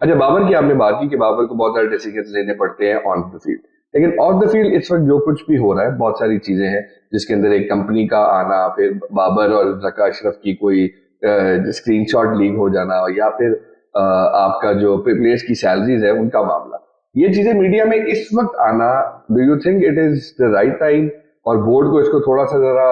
اچھا بابر کی آپ نے بات کی کہ بابر کو بہت سارے ڈیسیجنز لینے پڑتے ہیں آن دا فیلڈ, لیکن آف دا فیلڈ اس وقت جو کچھ بھی ہو رہا ہے بہت ساری چیزیں ہیں جس کے اندر ایک کمپنی کا آنا, پھر بابر اور زکا اشرف کی کوئی اسکرین شاٹ لیک ہو جانا, یا پھر آپ کا جو پلیئرز کی سیلریز ہے ان کا معاملہ, یہ چیزیں میڈیا میں اس وقت آنا, do you think it is the right time? اور بورڈ کو اس کو تھوڑا سا ذرا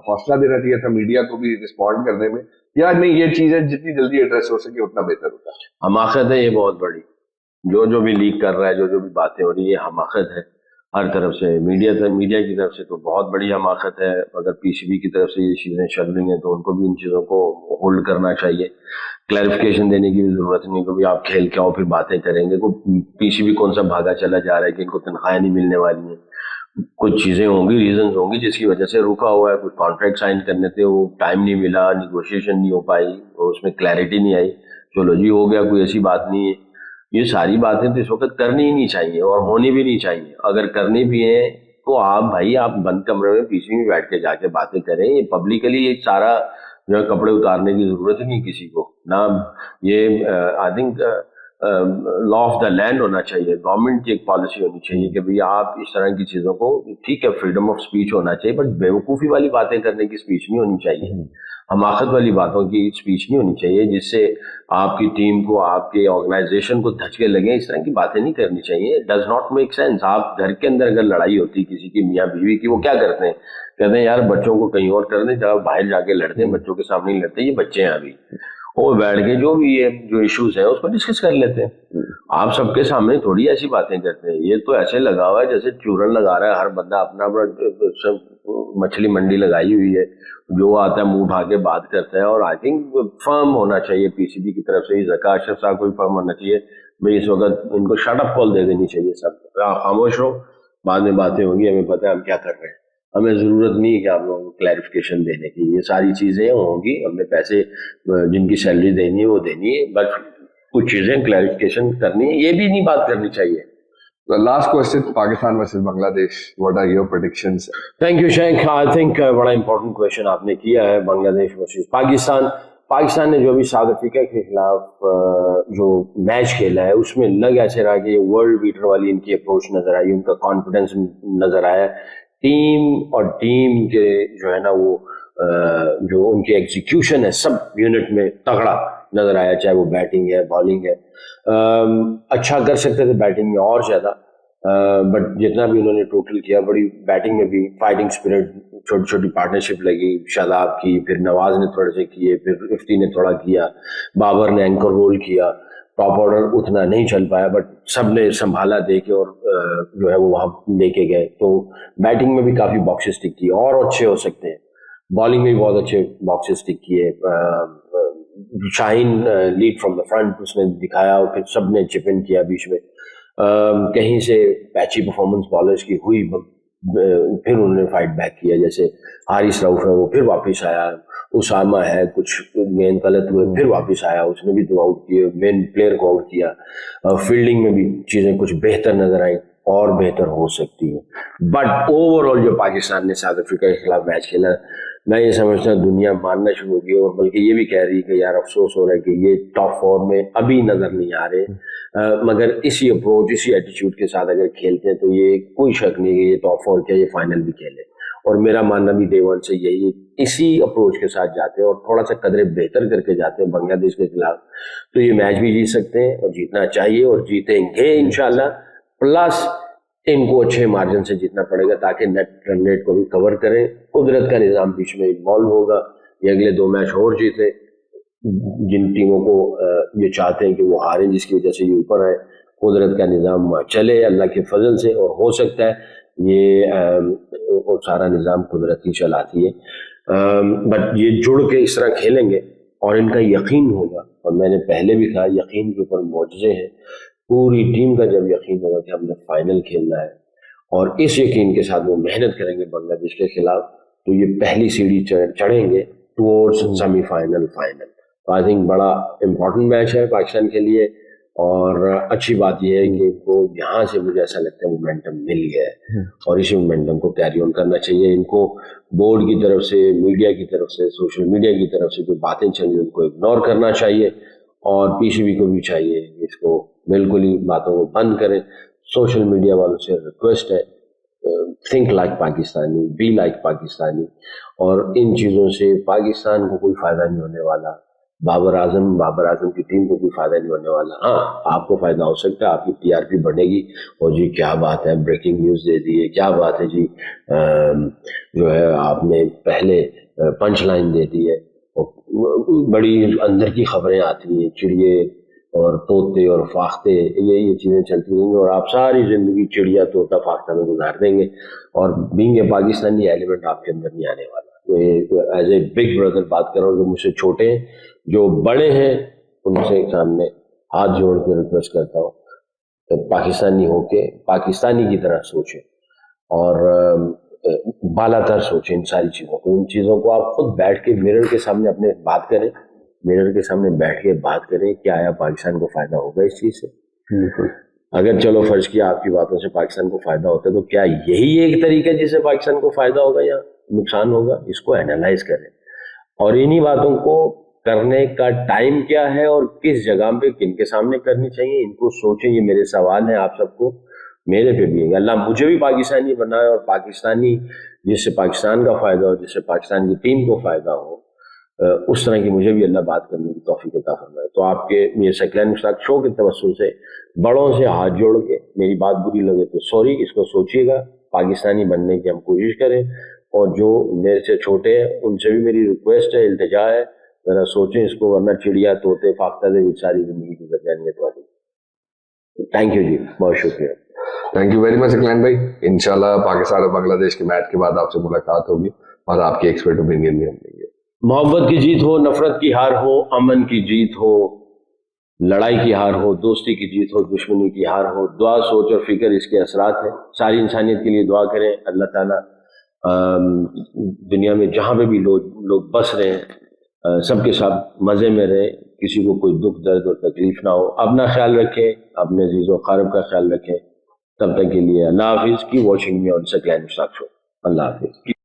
حوصلہ دینا چاہیے تھا میڈیا کو بھی رسپونڈ کرنے میں, یا نہیں یہ چیزیں جتنی جلدی ایڈریس ہو سکے اتنا بہتر ہوتا ہے؟ حماقت ہے یہ بہت بڑی, جو بھی لیک کر رہا ہے, جو بھی باتیں ہو رہی ہیں, یہ حماقت ہے ہر طرف سے. میڈیا کی طرف سے تو بہت بڑی حماقت ہے. اگر پی سی بی کی طرف سے یہ چیزیں چل رہی ہیں تو ان کو بھی ان چیزوں کو ہولڈ کرنا چاہیے, کلیریفیکیشن دینے کی بھی ضرورت نہیں. کبھی آپ کھیل کے آؤ پھر باتیں کریں گے. پی سی بی کون سا بھاگا چلا جا رہا ہے کہ ان کو تنخواہیں نہیں ملنے والی ہیں, کچھ چیزیں ہوں گی, ریزنز ہوں گی جس کی وجہ سے رکا ہوا ہے. کچھ کانٹریکٹ سائن کرنے تھے, وہ ٹائم نہیں ملا, نیگوشیشن نہیں ہو پائی, اور اس میں کلیئرٹی نہیں آئی. چلو جی ہو گیا, کوئی ایسی بات نہیں ہے. یہ ساری باتیں تو اس وقت کرنی ہی نہیں چاہیے اور ہونی بھی نہیں چاہیے. اگر کرنی بھی ہیں تو آپ بھائی آپ بند کمرے میں پیچھے میں بیٹھ کے جا کے باتیں کریں. یہ پبلکلی یہ سارا جو ہے کپڑے اتارنے کی ضرورت ہی نہیں کسی کو. نہ یہ I think law of the land ہونا چاہیے, گورنمنٹ کی ایک پالیسی ہونی چاہیے کہ بھئی آپ اس طرح کی چیزوں کو, ٹھیک ہے فریڈم آف اسپیچ ہونا چاہیے, بٹ بیوقوفی والی باتیں کرنے کی اسپیچ نہیں ہونی چاہیے, حماقت والی باتوں کی اسپیچ نہیں ہونی چاہیے جس سے آپ کی ٹیم کو, آپ کے آرگنائزیشن کو دھچکے لگیں. اس طرح کی باتیں نہیں کرنی چاہیے. Does not make sense. آپ گھر کے اندر اگر لڑائی ہوتی کسی کی میاں بیوی کی, وہ کیا کرتے ہیں, کہتے ہیں یار بچوں کو کہیں اور کر دیں, جب باہر جا کے لڑتے ہیں بچوں کے سامنے نہیں لڑتے, یہ بچے ہیں ابھی, وہ بیٹھ کے جو بھی یہ جو ایشوز ہیں اس کو ڈسکس کر لیتے ہیں. آپ سب کے سامنے تھوڑی ایسی باتیں کرتے ہیں. یہ تو ایسے لگا ہوا ہے جیسے چورن لگا رہا ہے ہر بندہ اپنا اپنا, مچھلی منڈی لگائی ہوئی ہے, جو آتا ہے منہ اٹھا کے بات کرتا ہے. اور آئی تھنک فرم ہونا چاہیے پی سی بی کی طرف سے, زکا اشرف صاحب کو بھی فرم ہونا چاہیے. بھائی اس وقت ان کو شٹ اپ کال دے دینی چاہیے. سب خاموش رہو, بعد میں باتیں ہوں گی, ہمیں پتہ ہے ہم کیا کر رہے ہیں, ہمیں ضرورت نہیں ہے کہ آپ لوگوں کو کلیریفیکیشن دینے کی. یہ ساری چیزیں ہوں گی, ہم نے پیسے جن کی سیلری دینی ہے وہ دینی ہے, بٹ کچھ چیزیں کلیریفیکیشن کرنی ہے, یہ بھی نہیں بات کرنی چاہیے. Last question, Pakistan versus Bangladesh, what are your predictions? Thank you Sheikh. I think بڑا امپورٹنٹ کویشچن آپ نے کیا ہے. بنگلہ دیش ورسز پاکستان نے جو بھی ساؤتھ افریقہ کے خلاف جو میچ کھیلا ہے اس میں لگ ایسے رہا کہ یہ ورلڈ بیٹر والی ان کی اپروچ نظر آئی, ان کا کانفیڈنس نظر آیا. ٹیم کے جو ہے نا وہ جو ان کی ایگزیکیوشن ہے سب یونٹ میں تگڑا نظر آیا, چاہے وہ بیٹنگ ہے بالنگ ہے. اچھا کر سکتے تھے بیٹنگ میں اور زیادہ, بٹ جتنا بھی انہوں نے ٹوٹل کیا, بڑی بیٹنگ میں بھی فائٹنگ اسپرٹ, چھوٹی چھوٹی پارٹنرشپ لگی. شاداب کی, پھر نواز نے تھوڑے سے کیے, پھر افتی نے تھوڑا کیا, بابر نے اینکر رول کیا. ٹاپ آرڈر اتنا نہیں چل پایا بٹ سب نے سنبھالا دے کے, اور جو ہے وہ وہاں لے کے گئے. تو بیٹنگ میں بھی کافی باکسز ٹک کیے, اور اچھے ہو سکتے ہیں. بالنگ میں بھی بہت اچھے باکسز ٹک کیے. شاہین لیڈ فرام دا فرنٹ اس نے دکھایا, اور پھر سب نے چپ ان کیا بیچ میں. کہیں سے پیچی پرفارمنس بالرز کی ہوئی, پھر انہوں نے فائٹ بیک کیا. جیسے حارث رؤف ہے, وہ پھر واپس آیا. اسامہ ہے, کچھ گیند غلط ہوئے پھر واپس آیا, اس نے بھی دو آؤٹ کیے, مین پلیئر کو آؤٹ کیا. فیلڈنگ میں بھی چیزیں کچھ بہتر نظر آئیں, اور بہتر ہو سکتی ہیں. بٹ اوور آل جو پاکستان نے ساؤتھ افریقہ کے خلاف میچ کھیلا, میں یہ سمجھتا ہوں دنیا ماننا شروع ہو گئی, اور بلکہ یہ بھی کہہ رہی کہ یار افسوس ہو رہا ہے کہ یہ ٹاپ فور میں ابھی نظر نہیں آ رہے. مگر اسی اپروچ, اسی ایٹیچیوڈ کے ساتھ اگر کھیلتے ہیں تو یہ کوئی شک نہیں کہ یہ ٹاپ فور کیا, یہ فائنل بھی کھیلے. اور میرا ماننا بھی ڈے ون سے یہی, اسی اپروچ کے ساتھ جاتے ہیں اور تھوڑا سا قدرے بہتر کر کے جاتے ہیں بنگلہ دیش کے خلاف, تو یہ میچ بھی جیت سکتے ہیں, اور جیتنا چاہیے, اور جیتیں گے انشاءاللہ. پلس ان کو اچھے مارجن سے جیتنا پڑے گا تاکہ نیٹ رن ریٹ کو بھی کور کریں. قدرت کا نظام بیچ میں انوالو ہوگا. یہ اگلے 2 میچ اور جیتے, جن ٹیموں کو یہ چاہتے ہیں کہ وہ ہاریں جس کی وجہ سے یہ اوپر آئے, قدرت کا نظام چلے اللہ کے فضل سے. اور ہو سکتا ہے یہ سارا نظام قدرت ہی چلاتی ہے, بٹ یہ جڑ کے اس طرح کھیلیں گے اور ان کا یقین ہوگا. اور میں نے پہلے بھی کہا یقین کے اوپر معجزے ہیں. پوری ٹیم کا جب یقین ہوگا کہ ہم نے فائنل کھیلنا ہے, اور اس یقین کے ساتھ وہ محنت کریں گے بنگلہ دیش کے خلاف, تو یہ پہلی سیڑھی چڑھیں گے ٹورڈز سیمی فائنل. تو آئی تھنک بڑا امپورٹنٹ میچ ہے پاکستان کے لیے, اور اچھی بات یہ ہے کہ ان کو یہاں سے مجھے ایسا لگتا ہے مومنٹم مل گیا ہے, اور اسی مومنٹم کو کیری آن کرنا چاہیے. ان کو بورڈ کی طرف سے, میڈیا کی طرف سے, سوشل میڈیا کی طرف سے جو باتیں چل رہی ہیں ان کو اگنور کرنا چاہیے, اور PCB کو بھی چاہیے اس کو بالکل ہی باتوں کو بند کریں. سوشل میڈیا والوں سے ریکویسٹ ہے think like Pakistani, be like Pakistani, اور ان چیزوں سے پاکستان کو کوئی فائدہ نہیں ہونے والا, بابر اعظم کی ٹیم کو کوئی فائدہ نہیں ہونے والا. ہاں آپ کو فائدہ ہو سکتا ہے, آپ کی TRP بڑھے گی, اور جی کیا بات ہے بریکنگ نیوز دے دی ہے, کیا بات ہے جی جو ہے آپ نے پہلے پنچ لائن دے دی ہے, بڑی اندر کی خبریں آتی ہیں, چڑیے اور طوطے اور فاختے, یہ چیزیں چلتی رہیں گی اور آپ ساری زندگی چڑیا طوطا فاختہ میں گزار دیں گے, اور بینگ اے پاکستانی ایلیمنٹ آپ کے اندر نہیں آنے والا. ایز اے بگ بردر بات کر رہا ہوں, جو مجھ سے چھوٹے ہیں, جو بڑے ہیں ان سے سامنے ہاتھ جوڑ کے ریکویسٹ کرتا ہوں پاکستانی ہو کے پاکستانی کی طرح سوچیں اور بالا تر سوچیں ان ساری چیزوں کو. ان چیزوں کو آپ خود بیٹھ کے مرر کے سامنے اپنے بات کریں, مرر کے سامنے بیٹھ کے بات کریں کہ آیا پاکستان کو فائدہ ہوگا اس چیز سے. اگر چلو فرض کیا آپ کی باتوں سے پاکستان کو فائدہ ہوتا ہے تو کیا یہی ایک طریقہ جس سے پاکستان کو فائدہ ہوگا یا نقصان ہوگا, اس کو اینالائز کریں. اور انہی باتوں کو کرنے کا ٹائم کیا ہے اور کس جگہ پہ کن کے سامنے کرنی چاہیے, ان کو سوچیں. یہ میرے سوال ہیں آپ سب کو, میرے پہ بھی ہے. اللہ مجھے بھی پاکستانی بنائے اور پاکستانی جس سے پاکستان کا فائدہ ہو, جس سے پاکستان کی ٹیم کو فائدہ ہو, اس طرح کی مجھے بھی اللہ بات کرنے کی توفیق عطا فرمائے. تو آپ کے یہ سیکلین مشتاق شو کے توسل سے بڑوں سے ہاتھ جوڑ کے, میری بات بری لگے تو سوری, اس کو سوچیے گا, پاکستانی بننے کی ہم کوشش کریں. اور جو میرے سے چھوٹے ہیں ان سے بھی میری ریکویسٹ ہے, التجا ہے, ذرا سوچیں اس کو, ورنہ چڑیا طوطے فاختہ سے ساری زندگی گزر جانی ہے تمہاری. تھینک یو جی, بہت شکریہ. تھینک یو ویری مچ اکلین بھائی. انشاءاللہ پاکستان اور بنگلہ دیش کے میچ کے بعد آپ سے ملاقات ہوگی اور آپ کی ایکسپرٹ اوپینین بھی ہم لیں گے. محبت کی جیت ہو, نفرت کی ہار ہو, امن کی جیت ہو, لڑائی کی ہار ہو, دوستی کی جیت ہو, دشمنی کی ہار ہو, دعا, سوچ اور فکر اس کے اثرات ہیں. ساری انسانیت کے لیے دعا کریں. اللہ تعالیٰ دنیا میں جہاں پہ بھی لوگ بس رہے ہیں سب کے ساتھ مزے میں رہیں, کسی کو کوئی دکھ درد اور تکلیف نہ ہو. اپنا خیال رکھیں, اپنے عزیز و اقارب کا خیال رکھیں. تب تک کے لیے اللہ حافظ. کی واچنگ می آن سیکلین مشتاق شو. اللہ حافظ.